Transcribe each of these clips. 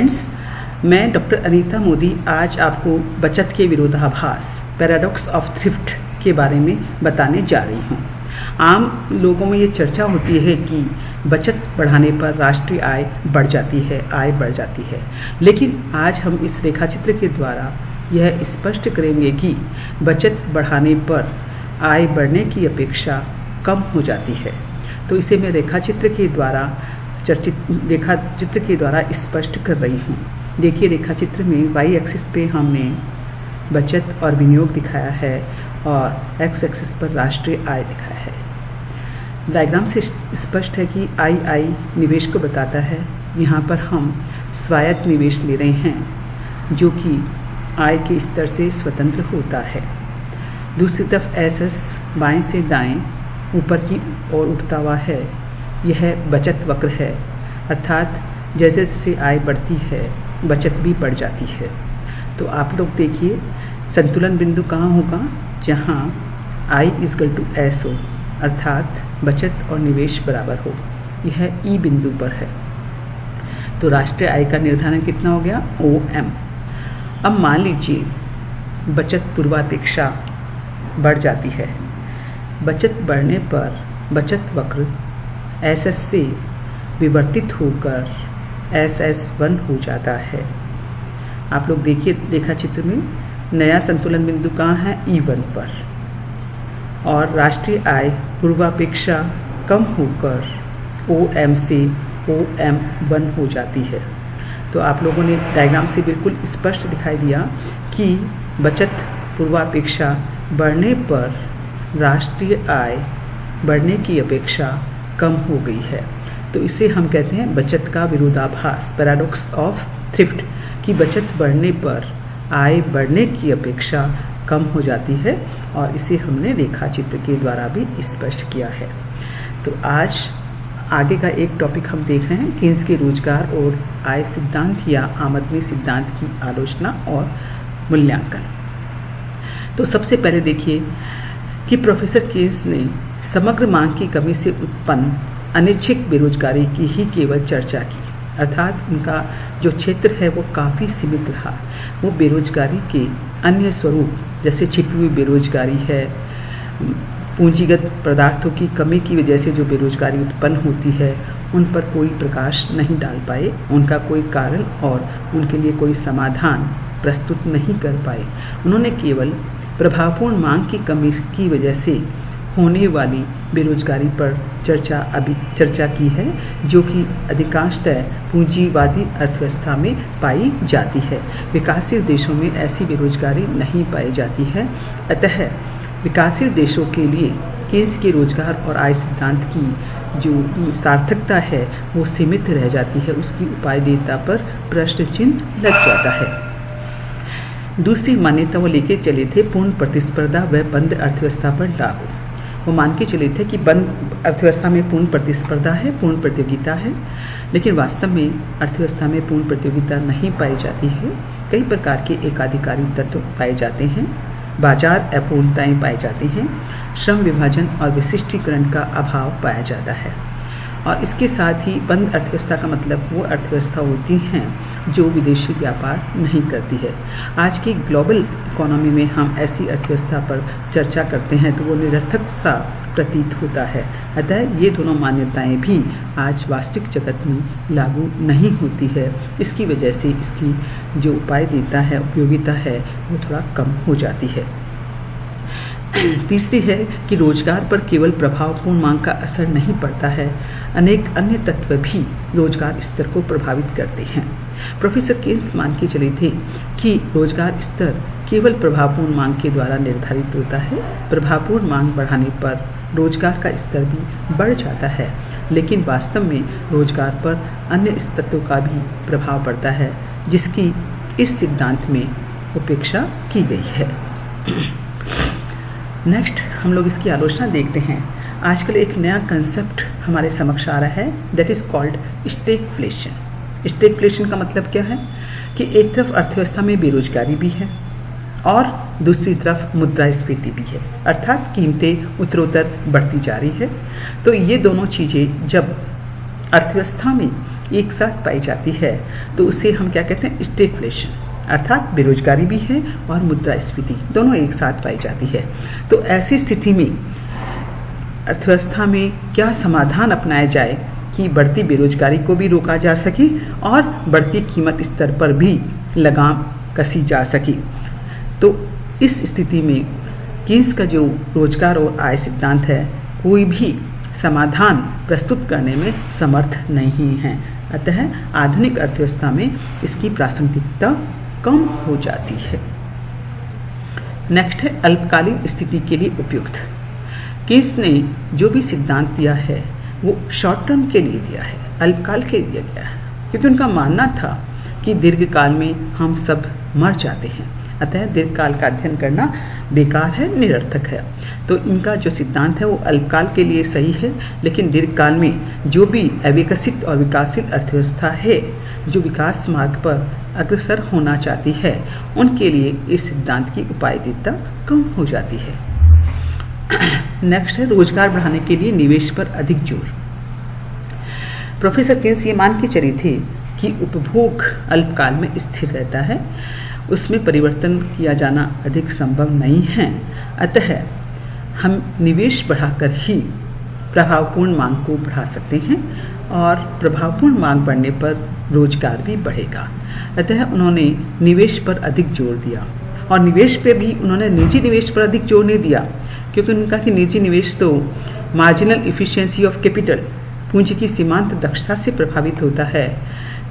Friends, मैं doctor Anita Modi आज आपको बचत के विरोधाभास पैराडॉक्स ऑफ थ्रिफ्ट के बारे में बताने जा रही हूँ। आम लोगों में ये चर्चा होती है कि बचत बढ़ाने पर राष्ट्रीय आय बढ़ जाती है, लेकिन आज हम इस रेखाचित्र के द्वारा यह स्पष्ट करेंगे कि बचत बढ़ाने पर आय बढ़ने की अपेक्षा कम हो जाती है। तो इसे मैं रेखाचित्र के द्वारा स्पष्ट कर रही हूँ। देखिए, रेखाचित्र में वाई एक्सिस पे हमने बचत और विनियोग दिखाया है और एक्स एक्सिस पर राष्ट्रीय आय दिखाया है। डायग्राम से स्पष्ट है कि आई निवेश को बताता है। यहाँ पर हम स्वायत्त निवेश ले रहे हैं जो कि आय के स्तर से स्वतंत्र होता है। दूसरी तरफ एस बाएं से दाएं ऊपर की ओर उठता हुआ है, यह बचत वक्र है, अर्थात जैसे जैसे आय बढ़ती है बचत भी बढ़ जाती है। तो आप लोग देखिए, संतुलन बिंदु कहाँ होगा? जहाँ I = S हो, अर्थात बचत और निवेश बराबर हो। यह E बिंदु पर है। तो राष्ट्रीय आय का निर्धारण कितना हो गया? OM। अब मान लीजिए बचत पूर्वापेक्षा बढ़ जाती है। बचत बढ़ने पर बचत वक्र SS से विवर्तित होकर SS1 हो जाता है। आप लोग देखिए, रेखाचित्र में नया संतुलन बिंदु कहाँ है? E1 पर, और राष्ट्रीय आय पूर्वापेक्षा कम होकर OM से OM1 हो जाती है। तो आप लोगों ने डायग्राम से बिल्कुल स्पष्ट दिखाई दिया कि बचत पूर्वापेक्षा बढ़ने पर राष्ट्रीय आय बढ़ने की अपेक्षा कम हो गई है। तो इसे हम कहते हैं बचत का विरोधाभास, पैराडॉक्स ऑफ थ्रिफ्ट, कि बचत बढ़ने पर आय बढ़ने की अपेक्षा कम हो जाती है, और इसे हमने रेखाचित्र के द्वारा भी स्पष्ट किया है। तो आज आगे का एक टॉपिक हम देख रहे हैं, केन्स के रोजगार और आय सिद्धांत या आमदनी सिद्धांत की आलोचना और मूल्यांकन। तो सबसे पहले देखिए कि प्रोफेसर केन्स ने समग्र मांग की कमी से उत्पन्न अनैच्छिक बेरोजगारी की ही केवल चर्चा की, अर्थात उनका जो क्षेत्र है वो काफ़ी सीमित रहा। वो बेरोजगारी के अन्य स्वरूप जैसे छिपी हुई बेरोजगारी है, पूंजीगत पदार्थों की कमी की वजह से जो बेरोजगारी उत्पन्न होती है, उन पर कोई प्रकाश नहीं डाल पाए, उनका कोई कारण और उनके लिए कोई समाधान प्रस्तुत नहीं कर पाए। उन्होंने केवल प्रभावपूर्ण मांग की कमी की वजह से होने वाली बेरोजगारी पर चर्चा की है, जो कि अधिकांशतः पूंजीवादी अर्थव्यवस्था में पाई जाती है। विकासशील देशों में ऐसी बेरोजगारी नहीं पाई जाती है। अतः विकासशील देशों के लिए केन्स के रोजगार और आय सिद्धांत की जो सार्थकता है वो सीमित रह जाती है, उसकी उपादेयता पर प्रश्न चिन्ह लग जाता है। दूसरी मान्यता वो लेके चले थे पूर्ण प्रतिस्पर्धा व बंद अर्थव्यवस्था पर लागू। वो मान के चले थे कि बंद अर्थव्यवस्था में पूर्ण प्रतिस्पर्धा है, पूर्ण प्रतियोगिता है, लेकिन वास्तव में अर्थव्यवस्था में पूर्ण प्रतियोगिता नहीं पाई जाती है। कई प्रकार के एकाधिकारी तत्व पाए जाते हैं, बाजार अपूर्णताएं पाई जाती हैं, श्रम विभाजन और विशिष्टीकरण का अभाव पाया जाता है। और इसके साथ ही बंद अर्थव्यवस्था का मतलब वो अर्थव्यवस्था होती हैं जो विदेशी व्यापार नहीं करती है। आज की ग्लोबल इकोनॉमी में हम ऐसी अर्थव्यवस्था पर चर्चा करते हैं तो वो निरर्थक सा प्रतीत होता है। अतः ये दोनों मान्यताएं भी आज वास्तविक जगत में लागू नहीं होती है। इसकी वजह से इसकी जो उपायदेयता है, उपयोगिता है, वो थोड़ा कम हो जाती है। तीसरी है कि रोजगार पर केवल प्रभावपूर्ण मांग का असर नहीं पड़ता है, अनेक अन्य तत्व भी रोजगार स्तर को प्रभावित करते हैं। प्रोफेसर केन्स मान के चले थे कि रोजगार स्तर केवल प्रभावपूर्ण मांग के द्वारा निर्धारित होता है। प्रभावपूर्ण मांग बढ़ाने पर रोजगार का स्तर भी बढ़ जाता है, लेकिन वास्तव में रोजगार पर अन्य तत्वों का भी प्रभाव पड़ता है, जिसकी इस सिद्धांत में उपेक्षा की गई है। नेक्स्ट हम लोग इसकी आलोचना देखते हैं। आजकल एक नया कंसेप्ट हमारे समक्ष आ रहा है, that is called stagflation. Stagflation का मतलब क्या है कि एक तरफ अर्थव्यवस्था में बेरोजगारी भी है और दूसरी तरफ मुद्रास्फीति भी है, अर्थात कीमतें उत्तरोत्तर बढ़ती जा रही है। तो ये दोनों चीज़ें जब अर्थव्यवस्था में एक साथ पाई जाती है तो उसे हम क्या कहते हैं, स्टेगफ्लेशन, अर्थात बेरोजगारी भी है और मुद्रास्फीति दोनों एक साथ पाई जाती है। तो ऐसी स्थिति में अर्थव्यवस्था में क्या समाधान अपनाया जाए कि बढ़ती बेरोजगारी को भी रोका जा सके और बढ़ती कीमत स्तर पर भी लगाम कसी जा सके। तो इस स्थिति में कीन्स का जो रोजगार और आय सिद्धांत है कोई भी समाधान प्रस्तुत करने में समर्थ नहीं है। अतः आधुनिक अर्थव्यवस्था में इसकी प्रासंगिकता कम हो जाती है। नेक्स्ट है अल्पकालीन स्थिति के लिए उपयुक्त। कीन्स ने जो भी सिद्धांत दिया है वो शॉर्ट टर्म के लिए दिया है, अल्पकाल के लिए दिया है, क्योंकि उनका मानना था कि दीर्घकाल में हम सब मर जाते हैं, अतः दीर्घकाल का अध्ययन करना बेकार है, निरर्थक है। तो इनका जो सिद्धांत है वो अल्पकाल के लिए सही है, लेकिन दीर्घकाल में जो भी अविकसित और विकासशील अर्थव्यवस्था है जो विकास मार्ग पर अग्रसर होना चाहती है उनके लिए इस सिद्धांत की उपायदिता कम हो जाती है। नेक्स्ट है रोजगार बढ़ाने के लिए निवेश पर अधिक जोर। प्रोफेसर कीन्स ये मान के चले थे कि उपभोग अल्पकाल में स्थिर रहता है, उसमें परिवर्तन किया जाना अधिक संभव नहीं है, अतः हम निवेश बढ़ाकर ही प्रभावपूर्ण मांग को बढ़ा सकते हैं और प्रभावपूर्ण मांग बढ़ने पर रोजगार भी बढ़ेगा। अतः उन्होंने निवेश पर अधिक जोर दिया और निवेश पे भी उन्होंने निजी निवेश पर अधिक जोर नहीं दिया, क्योंकि उन्होंने कहा कि निजी निवेश तो मार्जिनल इफिशिएंसी ऑफ कैपिटल, पूंजी की सीमांत दक्षता से प्रभावित होता है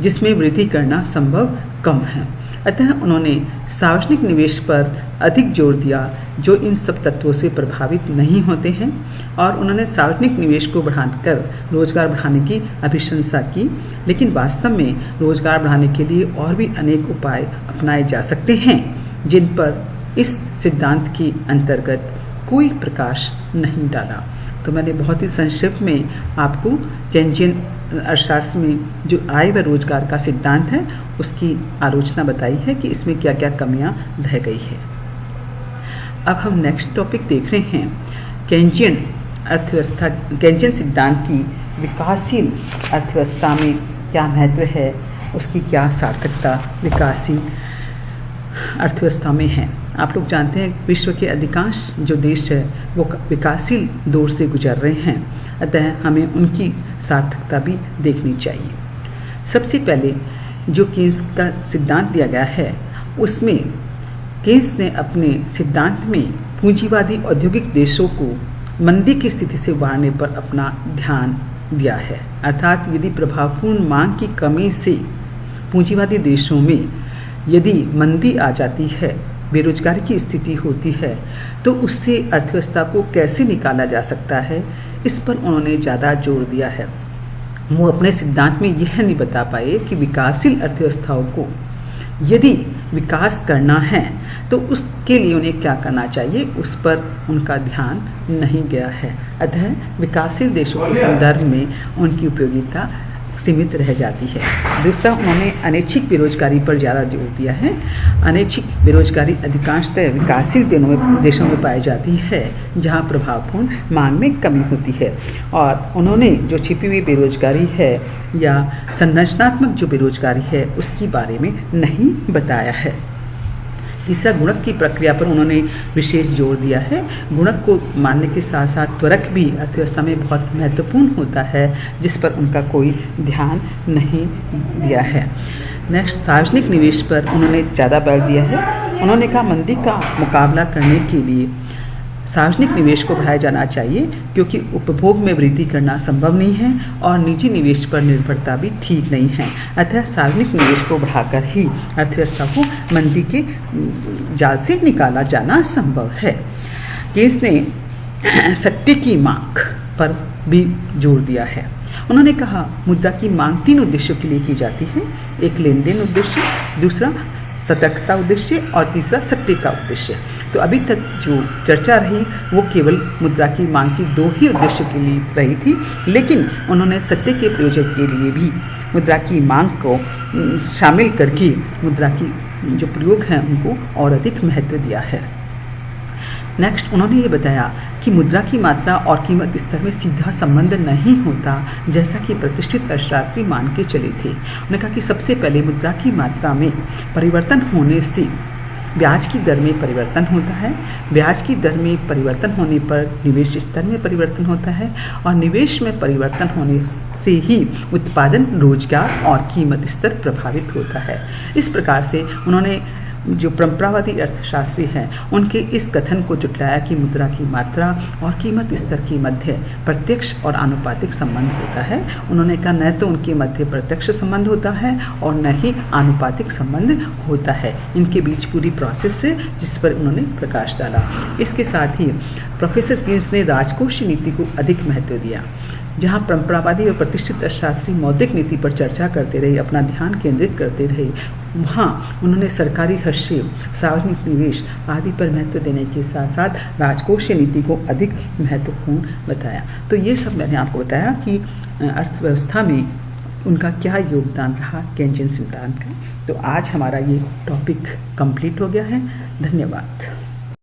जिसमें वृद्धि करना संभव कम है। अतः उन्होंने सार्वजनिक निवेश पर अधिक जोर दिया जो इन सब तत्वों से प्रभावित नहीं होते हैं, और उन्होंने सार्वजनिक निवेश को बढ़ाकर रोजगार बढ़ाने की अभिशंसा की। लेकिन वास्तव में रोजगार बढ़ाने के लिए और भी अनेक उपाय अपनाए जा सकते हैं जिन पर इस सिद्धांत के अंतर्गत कोई प्रकाश नहीं डाला। तो मैंने बहुत ही संक्षिप्त में आपको केन्जियन अर्थशास्त्र में जो आय व रोजगार का सिद्धांत है उसकी आलोचना बताई है कि इसमें क्या क्या कमियां रह गई है। अब हम नेक्स्ट टॉपिक देख रहे हैं केन्जियन अर्थव्यवस्था, केन्जियन सिद्धांत की विकासशील अर्थव्यवस्था में क्या महत्व है, उसकी क्या सार्थकता विकासशील अर्थव्यवस्था में है। आप लोग जानते हैं विश्व के अधिकांश जो देश है वो विकासशील दौर से गुजर रहे हैं, अतः हमें उनकी सार्थकता भी देखनी चाहिए। सबसे पहले जो कीन्स का सिद्धांत दिया गया है उसमें कीन्स ने अपने सिद्धांत में पूंजीवादी औद्योगिक देशों को मंदी की स्थिति से उबारने पर अपना ध्यान दिया है। अर्थात यदि प्रभावपूर्ण मांग की कमी से पूंजीवादी देशों में यदि मंदी आ जाती है, बेरोजगारी की स्थिति होती है, तो उससे अर्थव्यवस्था को कैसे निकाला जा सकता है, इस पर उन्होंने ज़्यादा जोर दिया है। वो अपने सिद्धांत में यह नहीं बता पाए कि विकासशील अर्थव्यवस्थाओं को यदि विकास करना है तो उसके लिए उन्हें क्या करना चाहिए, उस पर उनका ध्यान नहीं गया है। अतः विकासशील देशों के संदर्भ में उनकी उपयोगिता सीमित रह जाती है। दूसरा, उन्होंने अनैच्छिक बेरोजगारी पर ज़्यादा जोर दिया है। अनैच्छिक बेरोजगारी अधिकांशतः विकासशील देशों में पाई जाती है जहां प्रभावपूर्ण मांग में कमी होती है, और उन्होंने जो छिपी हुई बेरोजगारी है या संरचनात्मक जो बेरोजगारी है उसके बारे में नहीं बताया है। तीसरा, गुणक की प्रक्रिया पर उन्होंने विशेष जोर दिया है। गुणक को मानने के साथ साथ त्वरक भी अर्थव्यवस्था में बहुत महत्वपूर्ण होता है जिस पर उनका कोई ध्यान नहीं दिया है। नेक्स्ट, सार्वजनिक निवेश पर उन्होंने ज़्यादा बल दिया है। उन्होंने कहा मंदी का मुकाबला करने के लिए सार्वजनिक निवेश को बढ़ाया जाना चाहिए, क्योंकि उपभोग में वृद्धि करना संभव नहीं है और निजी निवेश पर निर्भरता भी ठीक नहीं है। अतः सार्वजनिक निवेश को बढ़ाकर ही अर्थव्यवस्था को मंदी के जाल से निकाला जाना संभव है। कीन्स ने सट्टे की मांग पर भी जोर दिया है। उन्होंने कहा मुद्रा की मांग 3 उद्देश्यों के लिए की जाती है, एक लेन देन उद्देश्य, दूसरा सतर्कता उद्देश्य और तीसरा सट्टे का उद्देश्य। तो अभी तक जो चर्चा रही वो केवल मुद्रा की मांग की 2 ही उद्देश्यों के लिए रही थी, लेकिन उन्होंने सट्टे के प्रयोजन के लिए भी मुद्रा की मांग को शामिल करके मुद्रा की जो प्रयोग हैं उनको और अधिक महत्व दिया है। नेक्स्ट, उन्होंने ये बताया कि मुद्रा की मात्रा और कीमत स्तर में सीधा संबंध नहीं होता, जैसा कि प्रतिष्ठित अर्थशास्त्री मान के चले थे। उन्होंने कहा कि सबसे पहले मुद्रा की मात्रा में परिवर्तन होने से ब्याज की दर में परिवर्तन होता है, ब्याज की दर में परिवर्तन होने पर निवेश स्तर में परिवर्तन होता है, और निवेश में परिवर्तन होने से ही उत्पादन, रोजगार और कीमत स्तर प्रभावित होता है। इस प्रकार से उन्होंने जो परंपरावादी अर्थशास्त्री हैं उनके इस कथन को जुटलाया कि मुद्रा की मात्रा और कीमत स्तर के मध्य प्रत्यक्ष और आनुपातिक संबंध होता है। उन्होंने कहा न तो उनके मध्य प्रत्यक्ष संबंध होता है और न ही आनुपातिक संबंध होता है, इनके बीच पूरी प्रोसेस है जिस पर उन्होंने प्रकाश डाला। इसके साथ ही प्रोफेसर कीन्स ने राजकोषीय नीति को अधिक महत्व दिया। जहाँ परंपरावादी और प्रतिष्ठित अर्थशास्त्री मौद्रिक नीति पर चर्चा करते रहे, अपना ध्यान केंद्रित करते रहे, वहाँ उन्होंने सरकारी हस्तक्षेप, सार्वजनिक निवेश आदि पर महत्व देने के साथ साथ राजकोषीय नीति को अधिक महत्वपूर्ण बताया। तो ये सब मैंने आपको बताया कि अर्थव्यवस्था में उनका क्या योगदान रहा केन्जियन सिद्धांत का। तो आज हमारा ये टॉपिक कंप्लीट हो गया है। धन्यवाद।